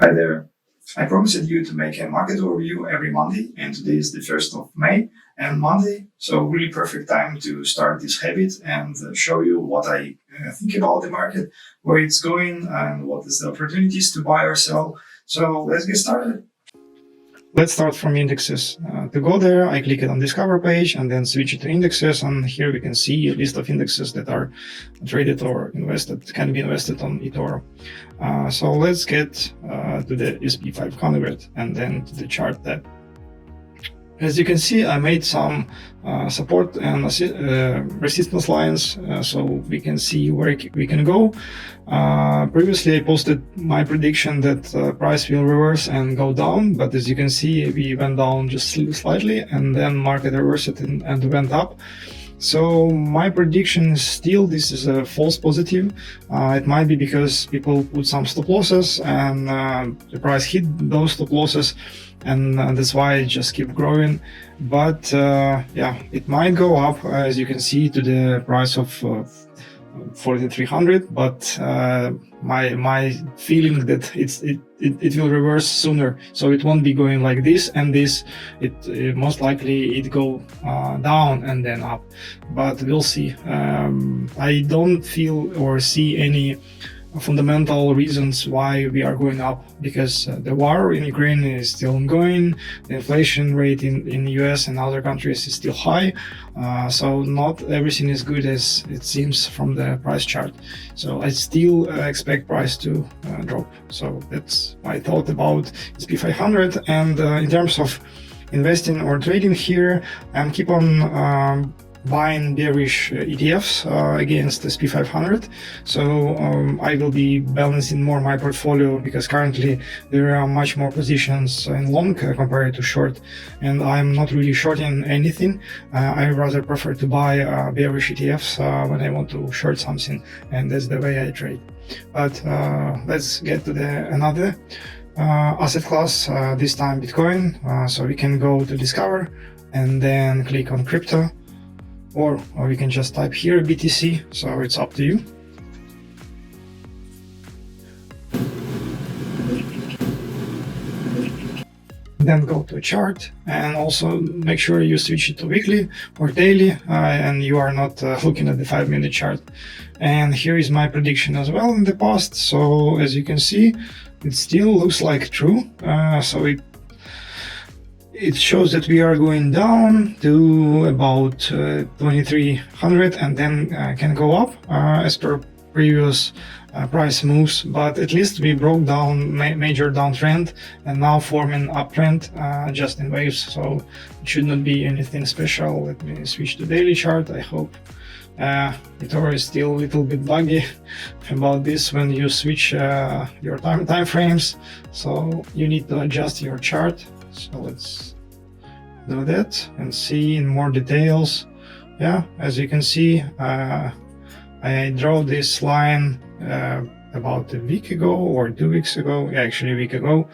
Hi there. I promised you to make a market overview every Monday, and today is the 1st of May and Monday, so really perfect time to start this habit and show you what I think about the market, where it's going, and what is the opportunities to buy or sell. So let's get started. Let's start from indexes. To go there, I click it on Discover page and then switch it to indexes. And here we can see a list of indexes that are traded or invested, can be invested on eToro. So let's get to the SP 500 and then to the chart tab. As you can see, I made some support and resistance lines, so we can see where we can go. Previously, I posted my prediction that price will reverse and go down, but as you can see, we went down just slightly, and then market reversed and went up. So my prediction is still this is a false positive. It might be because people put some stop losses and the price hit those stop losses, and that's why it just keep growing. But yeah, it might go up, as you can see, to the price of 4,300, but my feeling that it will reverse sooner, so it won't be going like this and this. It most likely it go down and then up, but we'll see. I don't feel or see any fundamental reasons why we are going up, because the war in Ukraine is still ongoing, the inflation rate in the US and other countries is still high, so not everything is good as it seems from the price chart. So I still expect price to drop. So that's my thought about SP 500. And in terms of investing or trading here, I'm keep on buying bearish ETFs against SP 500. So I will be balancing more my portfolio, because currently there are much more positions in long compared to short, and I'm not really shorting anything. I rather prefer to buy bearish ETFs when I want to short something, and that's the way I trade. But let's get to another asset class, this time Bitcoin. So we can go to Discover and then click on crypto, or we can just type here BTC, so it's up to you. Then go to a chart, and also make sure you switch it to weekly or daily, and you are not looking at the 5-minute chart. And here is my prediction as well in the past. So as you can see, it still looks like true. So it shows that we are going down to about 2,300, and then can go up as per previous price moves. But at least we broke down major downtrend and now forming uptrend just in waves, so it should not be anything special. Let me switch to daily chart. I hope eToro is still a little bit buggy about this when you switch your time frames, so you need to adjust your chart. So let's do that and see in more details. Yeah, as you can see, I drew this line about a week ago or 2 weeks ago, actually a week ago,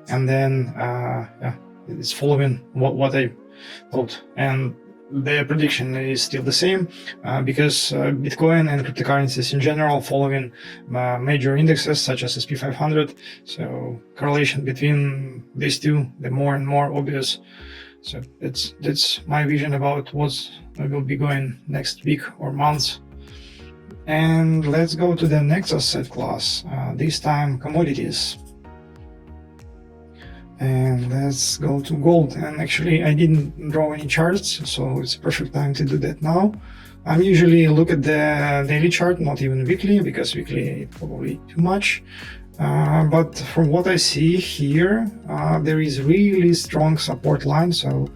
and then yeah, it's following what I thought, and the prediction is still the same, because Bitcoin and cryptocurrencies in general following major indexes such as SP 500, so correlation between these two, the more and more obvious. So that's my vision about what will be going next week or months. And let's go to the next asset class, this time commodities. And let's go to gold. And actually I didn't draw any charts, so it's a perfect time to do that now. I usually look at the daily chart, not even weekly, because weekly is probably too much. But from what I see here, there is really strong support line. So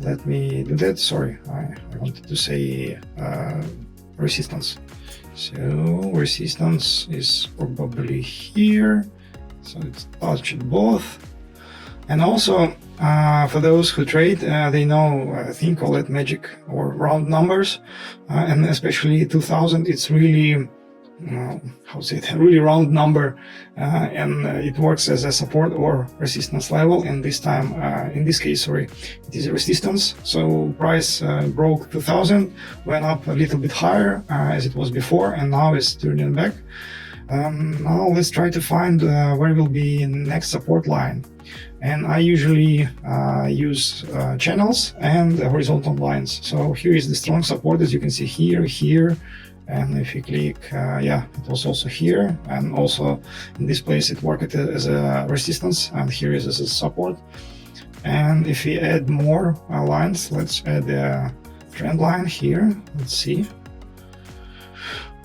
let me do that. Sorry, I wanted to say resistance. So resistance is probably here. So it's touched both. And also, for those who trade, they know a thing called magic or round numbers, and especially 2000. It's really how to say it, a really round number, and it works as a support or resistance level. And this time, in this case, sorry, it is a resistance. So price broke 2000, went up a little bit higher as it was before, and now it's turning back. Now let's try to find where will be next support line. And I usually use channels and horizontal lines. So here is the strong support, as you can see here, and if you click, yeah, it was also here, and also in this place it worked as a resistance, and here is as a support. And if we add more lines, let's add a trend line here. Let's see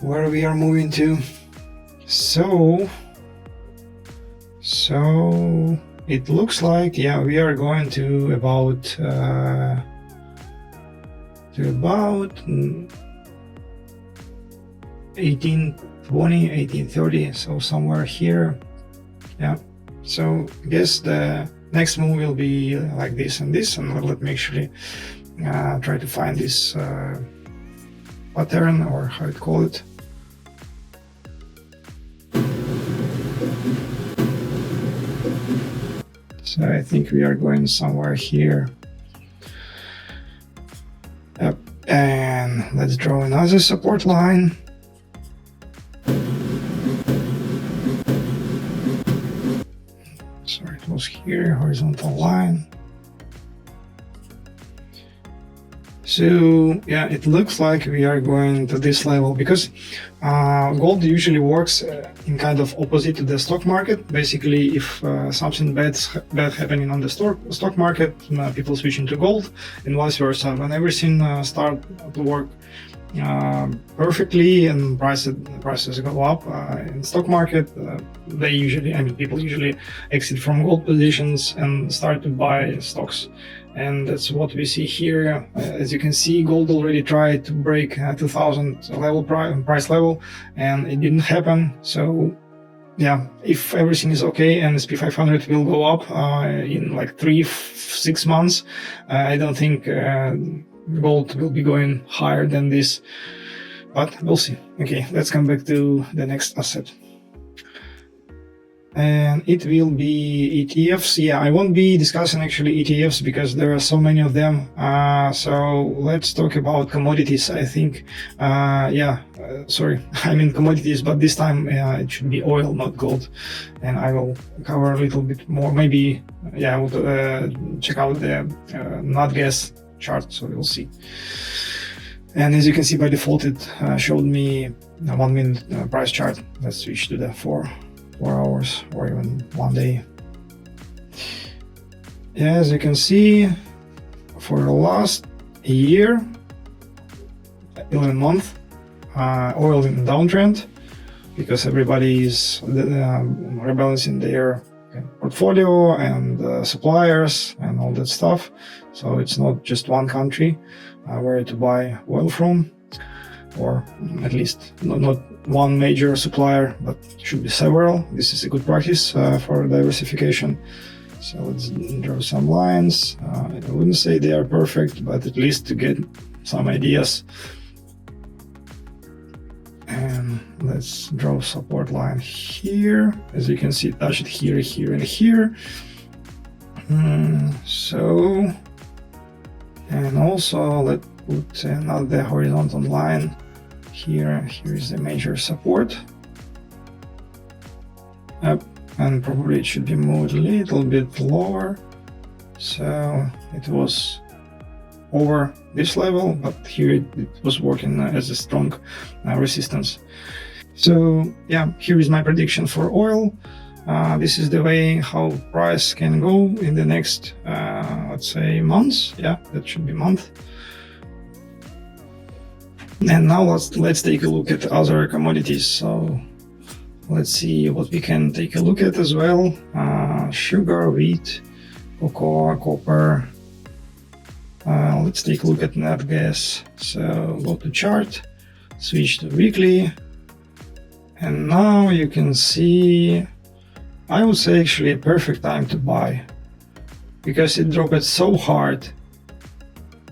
where we are moving to. So it looks like, yeah, we are going to about 1820, 1830, so somewhere here. Yeah, so I guess the next move will be like this and this, and let me actually try to find this pattern, or how to call it. So I think we are going somewhere here. Yep. And let's draw another support line. Sorry, it was here, horizontal line. So yeah, it looks like we are going to this level, because gold usually works in kind of opposite to the stock market. Basically, if something bad happening on the stock market, people switch into gold, and vice versa. When everything start to work perfectly and prices go up in stock market, people usually exit from gold positions and start to buy stocks. And that's what we see here. As you can see, gold already tried to break 2000 level price level, and it didn't happen. So yeah, if everything is okay and SP 500 will go up in like 3-6 months, I don't think gold will be going higher than this, but we'll see. Okay, let's come back to the next asset. And it will be ETFs. Yeah, I won't be discussing actually ETFs because there are so many of them. So let's talk about commodities. I think, sorry, I mean commodities, but this time it should be oil, not gold. And I will cover a little bit more. Maybe, yeah, I will check out the NatGas chart, so we'll see. And as you can see, by default, it showed me a 1 minute price chart. Let's switch to the 4 hours or even 1 day. Yeah, as you can see, for the last year, 11 months, oil in downtrend, because everybody is rebalancing their portfolio and suppliers and all that stuff. So it's not just one country where to buy oil from, or at least not one major supplier, but should be several. This is a good practice for diversification. So let's draw some lines. I wouldn't say they are perfect, but at least to get some ideas. And let's draw support line here. As you can see, touch it here, here, and here. And also let's put another horizontal line here. Here is the major support. Up, and probably it should be moved a little bit lower. So it was over this level, but here it was working as a strong resistance. So yeah, here is my prediction for oil. This is the way how price can go in the next, let's say, months. Yeah, that should be month. And now let's take a look at other commodities. So let's see what we can take a look at as well. Sugar, wheat, cocoa, copper. Let's take a look at NatGas. So go to chart, switch to weekly, and now you can see, I would say actually a perfect time to buy, because it dropped so hard,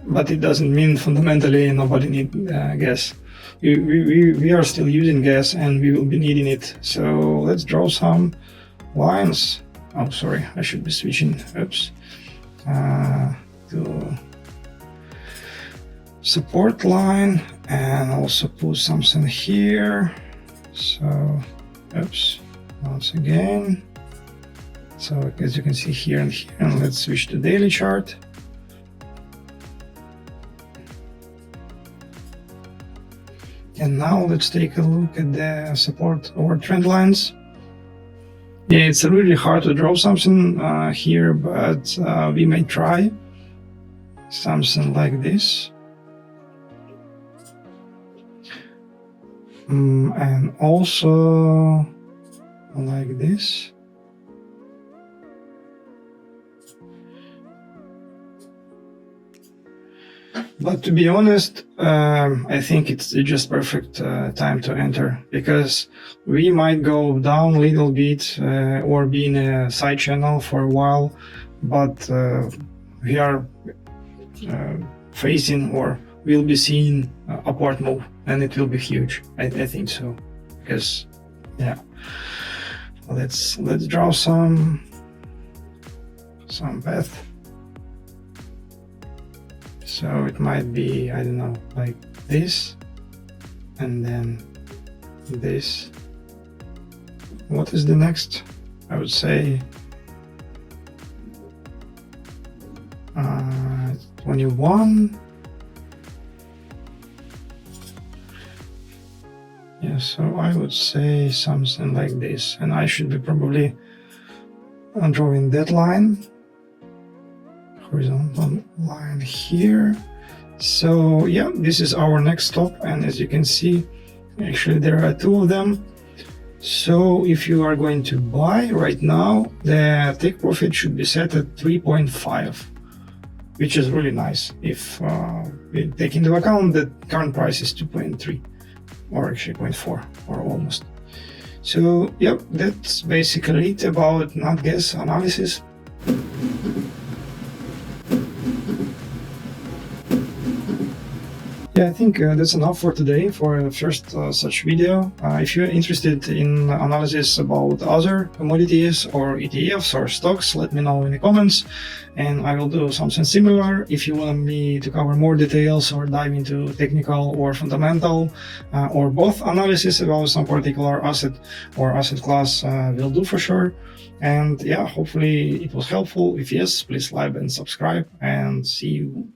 but it doesn't mean fundamentally nobody needs gas. We are still using gas and we will be needing it. So let's draw some lines. Oh, sorry, I should be switching, to support line, and also put something here. So Oops, once again. So as you can see here and here, and let's switch to daily chart. And now let's take a look at the support or trend lines. Yeah, it's really hard to draw something here, but we may try something like this. And also like this. But to be honest, I think it's just perfect time to enter, because we might go down a little bit or be in a side channel for a while, but we are facing or will be seeing upward move, and it will be huge. I think so, because yeah. Let's draw some path. So it might be, I don't know, like this, and then this. What is the next? I would say 21. Yeah, so I would say something like this, and I should be probably drawing that line. Horizontal line here. So yeah, this is our next stop, and as you can see, actually there are two of them. So if you are going to buy right now, the take profit should be set at 3.5, which is really nice if we take into account that current price is 2.3, or actually 0.4, or almost. So yep, that's basically it about NatGas analysis. Yeah, I think that's enough for today for a first such video. If you're interested in analysis about other commodities or ETFs or stocks, let me know in the comments, and I will do something similar. If you want me to cover more details or dive into technical or fundamental or both analysis about some particular asset or asset class, will do for sure. And yeah, hopefully it was helpful. If yes, please like and subscribe, and see you